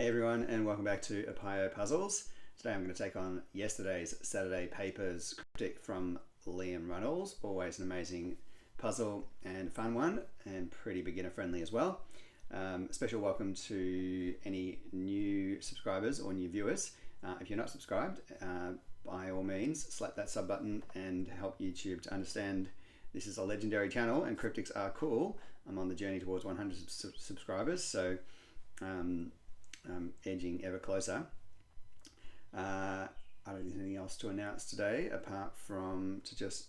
Hey everyone, and welcome back to Apio Puzzles. Today I'm going to take on yesterday's Saturday Papers cryptic from Runnalls. Always an amazing puzzle and fun one, and pretty beginner friendly as well. Special welcome to any new subscribers or new viewers. If you're not subscribed, by all means slap that sub button and help YouTube to understand this is a legendary channel and cryptics are cool. I'm on the journey towards 100 subscribers, so edging ever closer. I don't think there's anything else to announce today apart from to just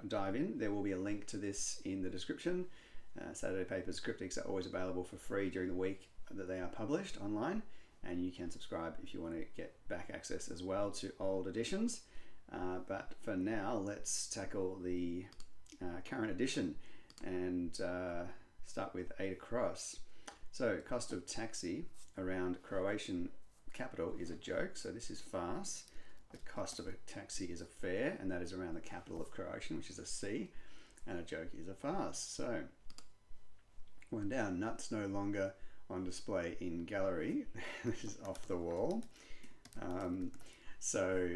dive in. There will be a link to this in the description. Saturday Papers cryptics are always available for free during the week that they are published online, and you can subscribe if you want to get back access as well to old editions. But for now, let's tackle the current edition and start with 8 across. So cost of taxi around Croatian capital is a joke, so this is farce. The cost of a taxi is a fare, and that is around the capital of Croatian, which is a C, and a joke is a farce. So one down, nuts no longer on display in gallery. This is off the wall. So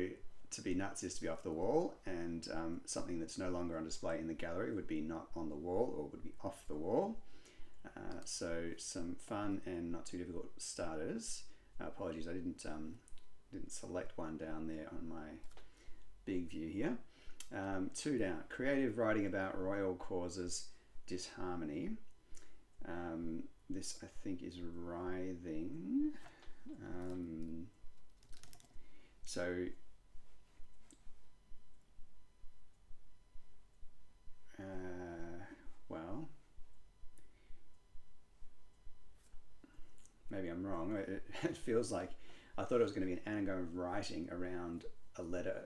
to be nuts is to be off the wall, and something that's no longer on display in the gallery would be not on the wall or would be off the wall. So some fun and not too difficult starters. Apologies, I didn't select one down there on my big view here. 2 down, creative writing about royal causes disharmony. This I think is writhing. Well, maybe I'm wrong. It feels like I thought it was going to be an anagram of writing around a letter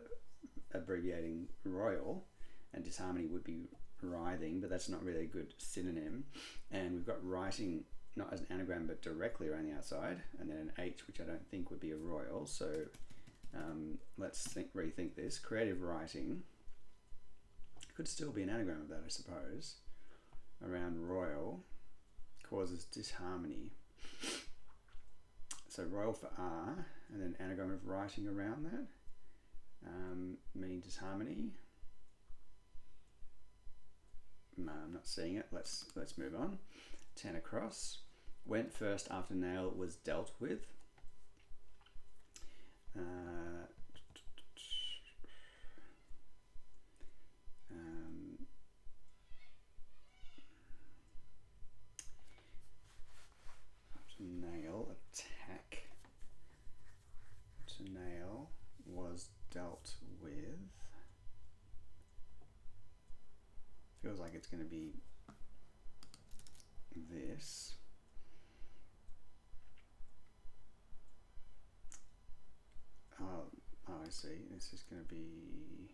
abbreviating royal, and disharmony would be writhing, but that's not really a good synonym. And we've got writing not as an anagram but directly around the outside, and then an H, which I don't think would be a royal. So let's rethink this. Creative writing could still be an anagram of that, I suppose, around royal causes disharmony. So royal for R, and then anagram of writing around that, meaning disharmony. No, I'm not seeing it. Let's move on. 10 across. Went first after nail was dealt with. Nail, attack. To nail was dealt with. Feels like it's going to be this. Oh, I see. This is going to be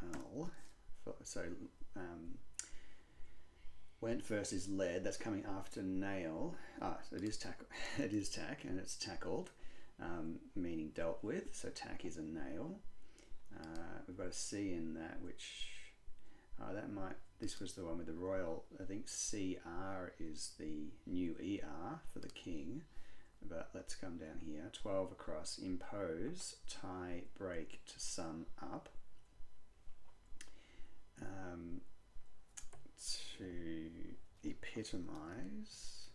L. So went first is led. That's coming after nail. So it is tack. It is tack, and it's tackled, meaning dealt with. So tack is a nail. We've got a C in that, which that might. This was the one with the royal. I think CR is the new ER for the king. But let's come down here. 12 across. Impose, tie, break to sum up. To epitomize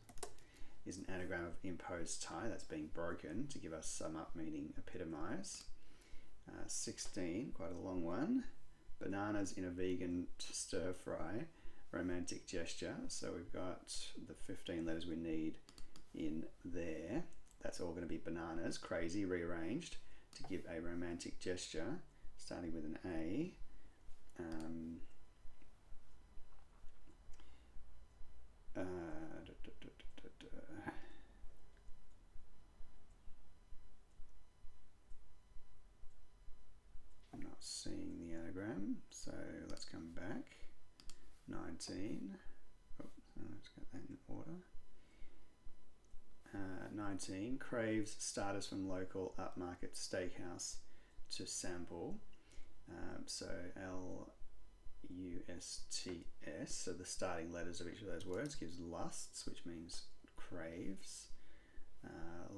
is an anagram of impose tie, that's being broken, to give us sum up, meaning epitomize. 16, quite a long one. Bananas in a vegan stir fry, romantic gesture. So we've got the 15 letters we need in there. That's all going to be bananas, crazy, rearranged to give a romantic gesture, starting with an A. I'm not seeing the anagram, so let's come back. 19. Oh, let's get that in order. 19. Craves starters from local upmarket steakhouse to sample. So L-U-S-T-S. So the starting letters of each of those words gives lusts, which means craves.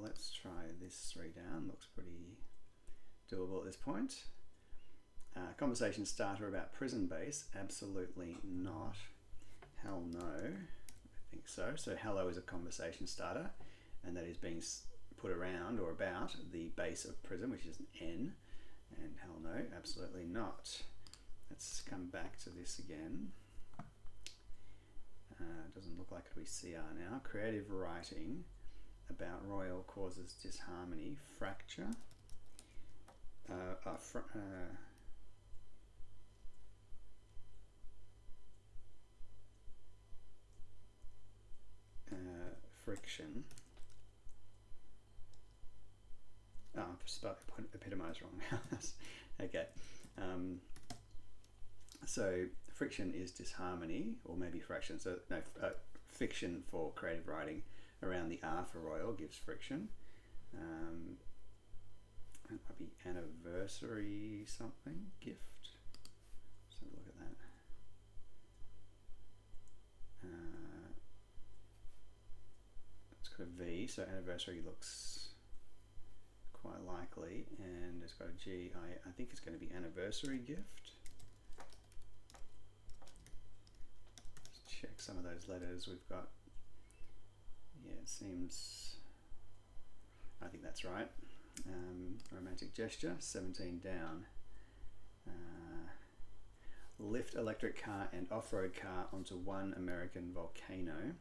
Let's try this 3 down. Looks pretty doable at this point. Conversation starter about prison base. Absolutely not. Hell no. I think so. So hello is a conversation starter, and that is being put around or about the base of prison, which is an N. And hell no, absolutely not. Let's come back to this again. Doesn't look like it'll be CR now. Creative writing about royal causes disharmony, fracture. Friction. Oh, I've epitomized wrong. Okay. So friction is disharmony, or maybe fraction. So no, fiction for creative writing around the R for royal gives friction. That might be anniversary something, gift. So look at that. It's got a V, so anniversary looks quite likely, and it's got a G. I think it's going to be anniversary gift. Let's check some of those letters we've got. Yeah, it seems, I think that's right. Romantic gesture, 17 down. Lift electric car and off-road car onto one American volcano.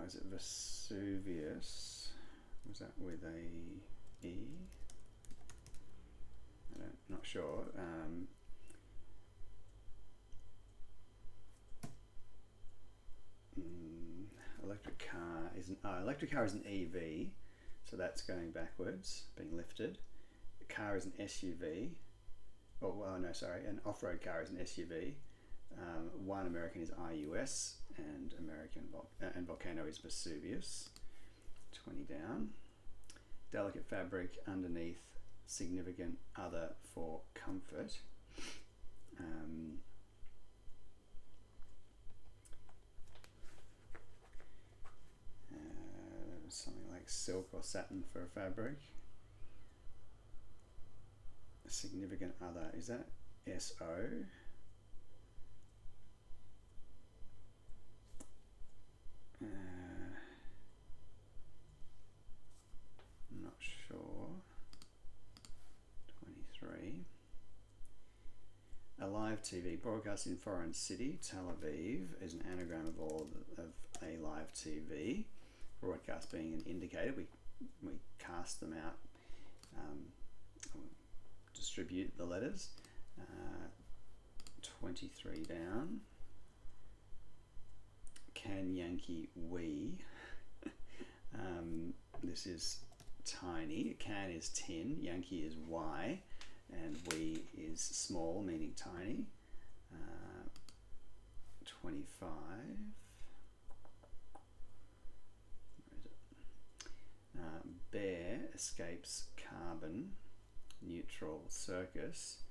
Is it Vesuvius? Was that with a E? Not sure. Electric car is an EV, so that's going backwards, being lifted. A car is an SUV. An off-road car is an SUV. One American is IUS, and and volcano is Vesuvius. 20 down. Delicate fabric underneath, significant other for comfort. Something like silk or satin for a fabric. A significant other, is that SO? Not sure. 23. A live TV broadcast in foreign city, Tel Aviv, is an anagram of all of a live TV. Broadcast being an indicator, we cast them out, distribute the letters. 23 down. Can Yankee we? This is tiny. Can is tin, Yankee is Y, and we is small, meaning tiny. 25. Bear escapes carbon neutral circus,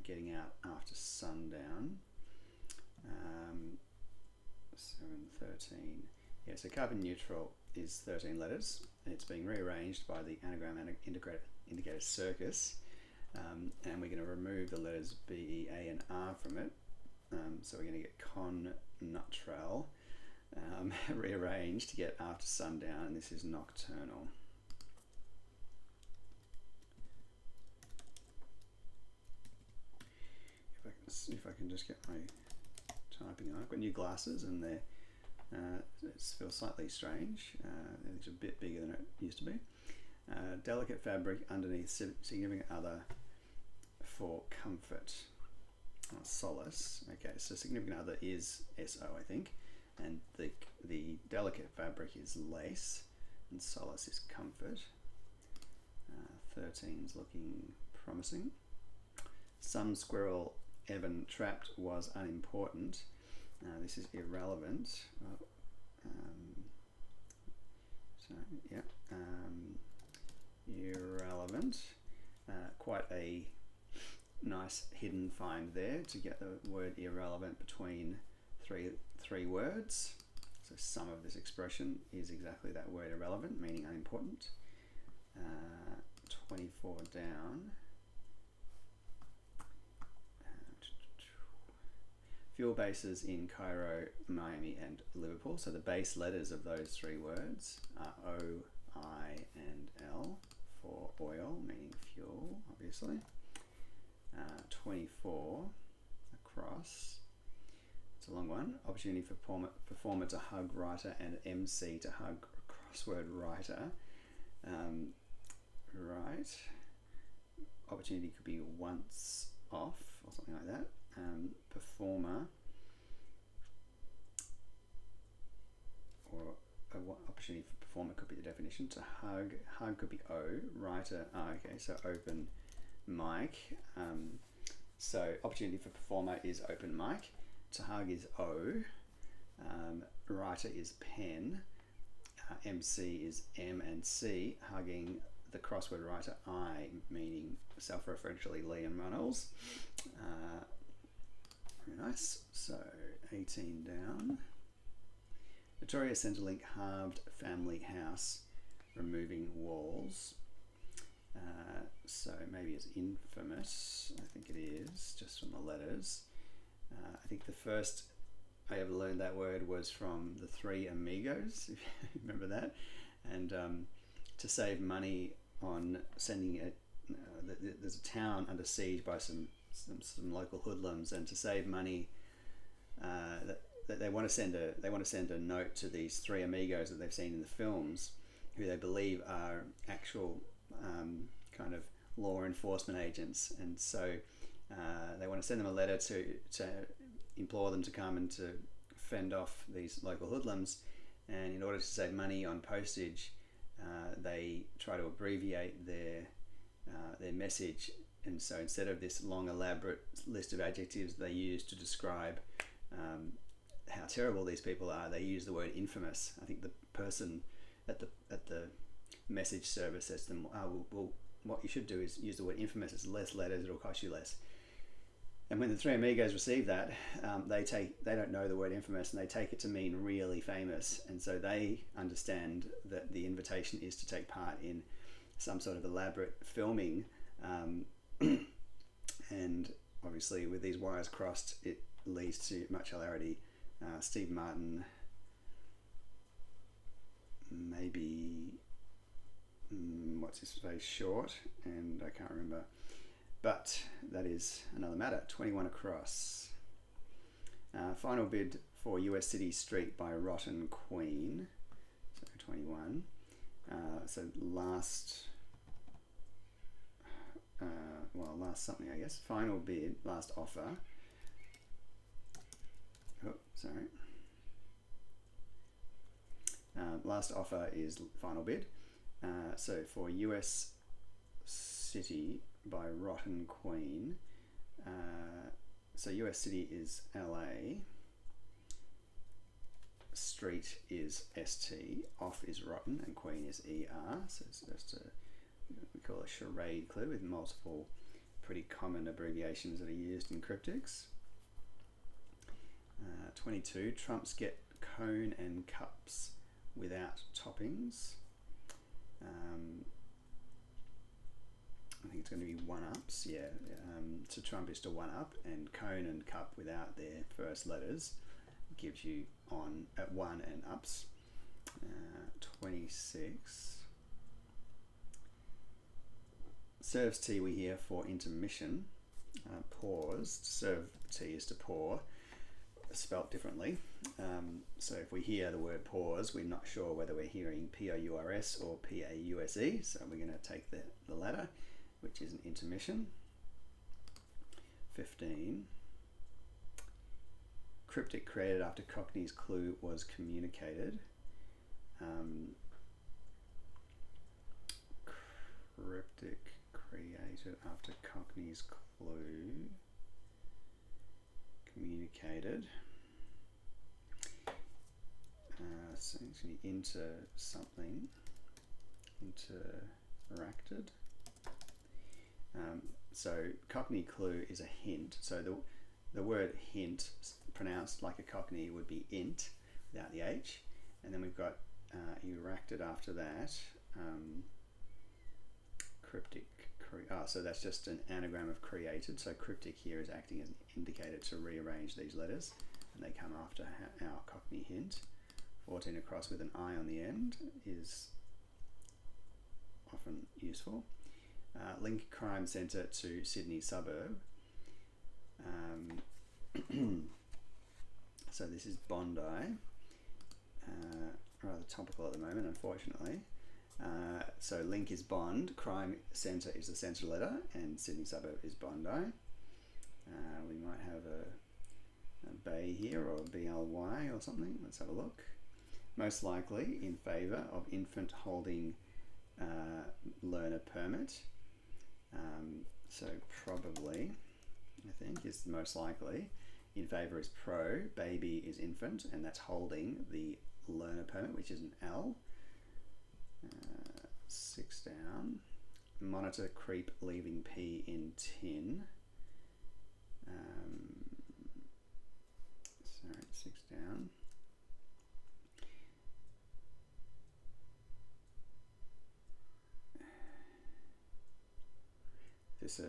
getting out after sundown. 713. Yeah, so carbon neutral is 13 letters. It's being rearranged by the anagram indicator circus, and we're going to remove the letters B, E, A, and R from it. So we're going to get con nutral. Rearranged to get after sundown, and this is nocturnal. If I can just get my typing on. I've got new glasses, and they feel slightly strange. It's a bit bigger than it used to be. Delicate fabric underneath, significant other for comfort. Solace. Okay, so significant other is SO, I think. And the delicate fabric is lace, and solace is comfort. 13's looking promising. Some squirrel Evan trapped was unimportant. This is irrelevant. Irrelevant. Quite a nice hidden find there to get the word irrelevant between three words. So sum of this expression is exactly that word irrelevant, meaning unimportant. 24 down. Fuel bases in Cairo, Miami, and Liverpool. So the base letters of those three words are O, I, and L for oil, meaning fuel, obviously. 24 across. It's a long one. Opportunity for performer to hug writer and MC to hug crossword writer. Right. Opportunity could be once off or something like that. Performer, or opportunity for performer could be the definition. To hug could be O. Writer, okay, so open mic. So opportunity for performer is open mic. To hug is O. Writer is pen. MC is M, and C, hugging the crossword writer I, meaning self-referentially Liam Runnalls. Very nice. So 18 down. Victoria Centrelink halved family house, removing walls. So maybe it's infamous. I think it is, just from the letters. I think the first I ever learned that word was from the Three Amigos, if you remember that. And to save money on sending it, there's a town under siege by some local hoodlums, and to save money, that they want to send a note to these three amigos that they've seen in the films, who they believe are actual kind of law enforcement agents, and so they want to send them a letter to implore them to come and to fend off these local hoodlums. And in order to save money on postage, they try to abbreviate their message, and so instead of this long elaborate list of adjectives they use to describe how terrible these people are, they use the word infamous. I think the person at the message service says to them, well, what you should do is use the word infamous. It's less letters, it'll cost you less. And when the Three Amigos receive that, they don't know the word infamous, and they take it to mean really famous. And so they understand that the invitation is to take part in some sort of elaborate filming. And obviously with these wires crossed, it leads to much hilarity. Steve Martin, maybe, what's his face, short, and I can't remember. But that is another matter. 21 across. Final bid for US City Street by Rotten Queen. So 21. So last something, I guess. Final bid, last offer. Oh, sorry. Last offer is final bid. So for US City by Rotten Queen. So US City is LA. Street is ST. Off is Rotten, and Queen is ER. So it's just we call a charade clue with multiple pretty common abbreviations that are used in cryptics. 22. Trumps get cone and cups without toppings. I think it's going to be one-ups, yeah. To trump is to one-up, and cone and cup without their first letters gives you on at one and ups. 26. Serves tea we hear for intermission. Pause. To serve tea is to pour, spelt differently. So if we hear the word pause, we're not sure whether we're hearing P-O-U-R-S or P-A-U-S-E, so we're going to take the latter, which is an intermission. 15. Cryptic created after Cockney's clue was communicated. Cryptic created after Cockney's clue communicated. So it's going to be into something, interacted. So Cockney clue is a hint. So the word hint, pronounced like a Cockney, would be int without the H. And then we've got erected after that. Cryptic. So that's just an anagram of created. So cryptic here is acting as an indicator to rearrange these letters, and they come after our Cockney hint. 14 across with an I on the end is often useful. Link crime centre to Sydney suburb. So this is Bondi. Rather topical at the moment, unfortunately. So link is Bond, crime centre is the centre letter, and Sydney suburb is Bondi. We might have a bay here, or BLY or something. Let's have a look. Most likely in favour of infant holding learner permit. So probably, I think, is the most likely. In favour is pro, baby is infant, and that's holding the learner permit, which is an L. 6 down. Monitor creep leaving P in tin. Sorry, 6 down. This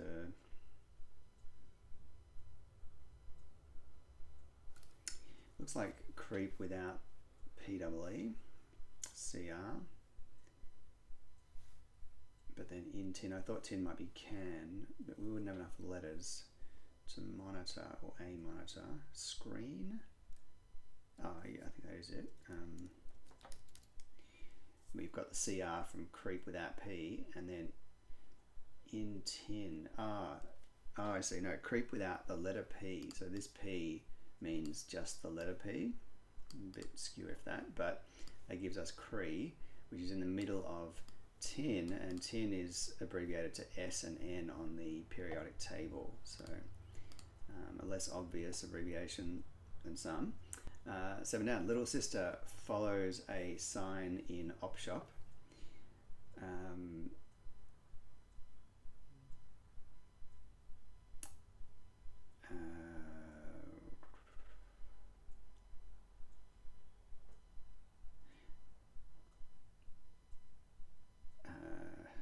looks like creep without PEE, CR. But then in tin, I thought tin might be can, but we wouldn't have enough letters to monitor or a monitor. Screen. Oh yeah, I think that is it. We've got the CR from creep without P, and then in tin. I see. No, creep without the letter P. So this P means just the letter P. A bit skew if that, but that gives us Cree, which is in the middle of tin, and tin is abbreviated to S and N on the periodic table, so a less obvious abbreviation than some. 7 down. Little sister follows a sign in op shop.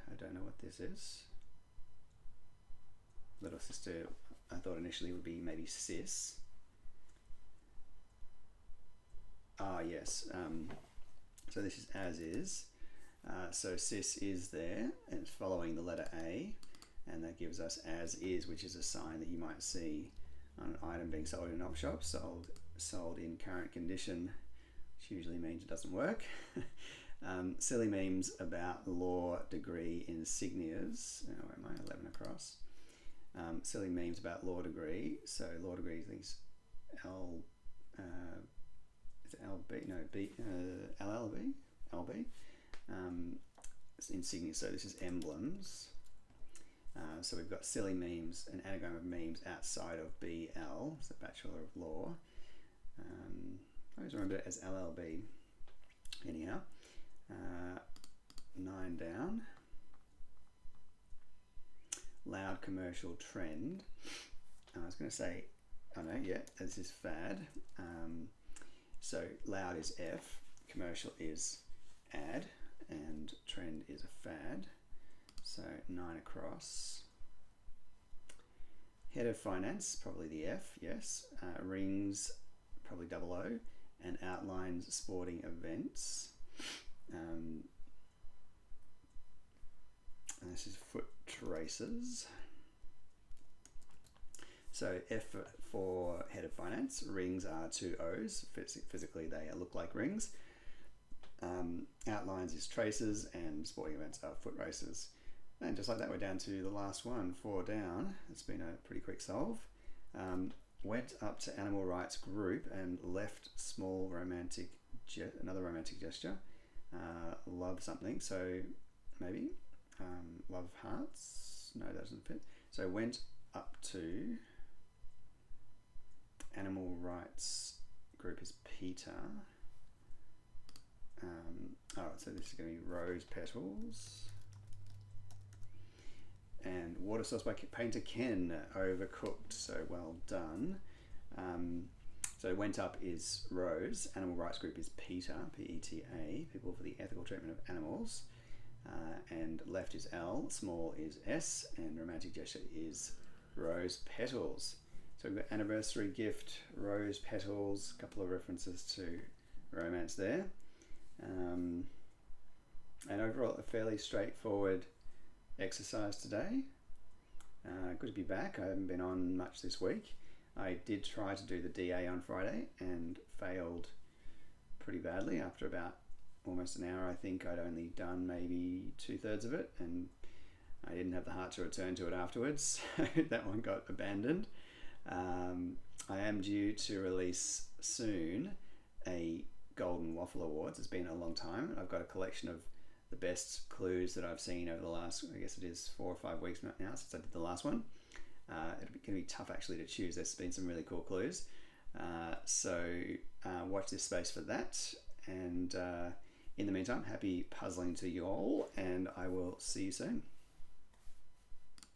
I don't know what this is. Little sister, I thought initially would be maybe sis. Yes. So this is as is. So sis is there, and it's following the letter A, and that gives us as is, which is a sign that you might see on an item being sold in an op shop, sold in current condition, which usually means it doesn't work. Silly memes about law degree insignias. Where am I? 11 across. Silly memes about law degree. So law degree is L. Is it LB? No, B. LLB. LB. It's insignia. So this is emblems. So we've got silly memes, an anagram of memes outside of BL. It's the Bachelor of Law. I always remember it as LLB. Anyhow. 9 down. Loud commercial trend. I was going to say, oh no, yeah, this is fad. So loud is F, commercial is ad, and trend is a fad. So 9 across. Head of finance, probably the F, yes. Rings, probably double O, and outlines sporting events. And this is foot traces. So F for head of finance, rings are 2 O's. Physically they look like rings. Outlines is traces, and sporting events are foot races. And just like that, we're down to the last one, 4 down. It's been a pretty quick solve. Went up to animal rights group and left small romantic, another romantic gesture. Love something, so maybe love hearts. No, that doesn't fit. So went up to animal rights group is Peter. So this is going to be rose petals. And Water Source by Painter Ken, Overcooked, so well done. So Went Up is Rose, Animal Rights Group is Peter, P-E-T-A, People for the Ethical Treatment of Animals. And Left is L, Small is S, and Romantic Gesture is Rose Petals. So we've got Anniversary Gift, Rose Petals, a couple of references to romance there. And overall, a fairly straightforward exercise today. Good to be back. I haven't been on much this week. I did try to do the DA on Friday and failed pretty badly. After about almost an hour, I think I'd only done maybe 2/3 of it, and I didn't have the heart to return to it afterwards, so that one got abandoned. I am due to release soon a Golden Waffle Awards. It's been a long time. I've got a collection of the best clues that I've seen over the last, I guess it is 4 or 5 weeks now since I did the last one. It's going to be tough actually to choose. There's been some really cool clues. So watch this space for that. And in the meantime, happy puzzling to you all, and I will see you soon.